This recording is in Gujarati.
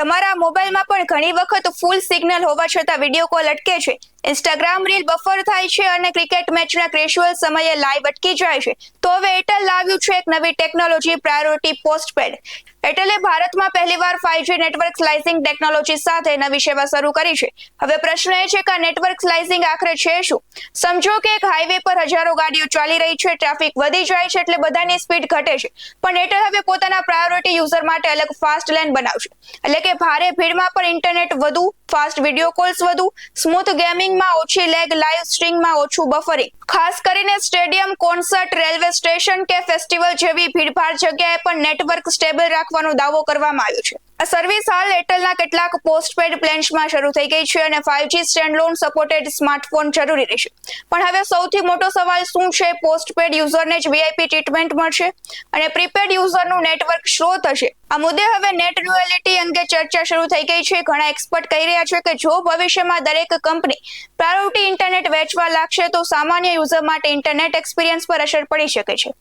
તમારા મોબાઈલમાં પણ ઘણી વખત ફૂલ સિગ્નલ હોવા છતાં વિડીયો કોલ અટકે છે, ઇન્સ્ટાગ્રામ રીલ બફર થાય છે અને ક્રિકેટ મેચના ક્રેશુઅલ સમયે લાઈવ અટકી જાય છે. તો હવે એરટેલ લાવ્યું છે એક નવી ટેકનોલોજી, પ્રાયોરિટી પોસ્ટપેડ. એરટેલે ભારતમાં પહેલીવાર 5G નેટવર્ક સ્લાઇસિંગ ટેકનોલોજી સાથે નવી સેવા શરૂ કરી છે. હવે પ્રશ્ન એ છે કે આ નેટવર્ક સ્લાઇસિંગ આખરે છે શું? સમજો કે એક હાઈવે પર હજારો ગાડીઓ ચાલી રહી છે, ટ્રાફિક વધી જાય છે એટલે બધાની સ્પીડ ઘટે છે. પણ એરટેલ હવે પોતાના પ્રાયોરિટી યુઝર માટે અલગ ફાસ્ટ લેન બનાવશે. એટલે કે ભારે ભીડમાં પણ ઇન્ટરનેટ વધુ, ફાસ્ટ વિડીયો કોલ્સ વધુ, સ્મૂથ ગેમિંગમાં ઓછી લેગ, લાઈવ સ્ટ્રીમિંગમાં ઓછું બફરિંગ. ખાસ કરીને સ્ટેડિયમ, કોન્સર્ટ, રેલવે સ્ટેશન કે ફેસ્ટિવલ જેવી ભીડભાડ જગ્યાએ પણ નેટવર્ક સ્ટેબલ રાખવાનો દાવો કરવામાં આવ્યો છે. આ સર્વિસ હાલ એરટેલના કેટલાક પોસ્ટપેડ પ્લાન્સમાં શરૂ થઈ ગઈ છે અને 5G સ્ટેન્ડલોન સપોર્ટેડ સ્માર્ટફોન જરૂરી રહેશે. પણ હવે સૌથી મોટો સવાલ શું છે? પોસ્ટપેડ યુઝરને જ VIP ટ્રીટમેન્ટ મળશે અને પ્રીપેડ યુઝરનું નેટવર્ક સ્લો થશે. આ મુદ્દે હવે નેટ ન્યુટ્રલિટી અંગે ચર્ચા શરૂ થઈ ગઈ છે. ઘણા એક્સપર્ટ કહી રહ્યા છે કે જો ભવિષ્યમાં દરેક કંપની પ્રાયોરિટી ઇન્ટરનેટ વેચવા લાગશે તો સામાન્ય યુઝર માટે ઇન્ટરનેટ એક્સપિરિયન્સ પર અસર પડી શકે છે.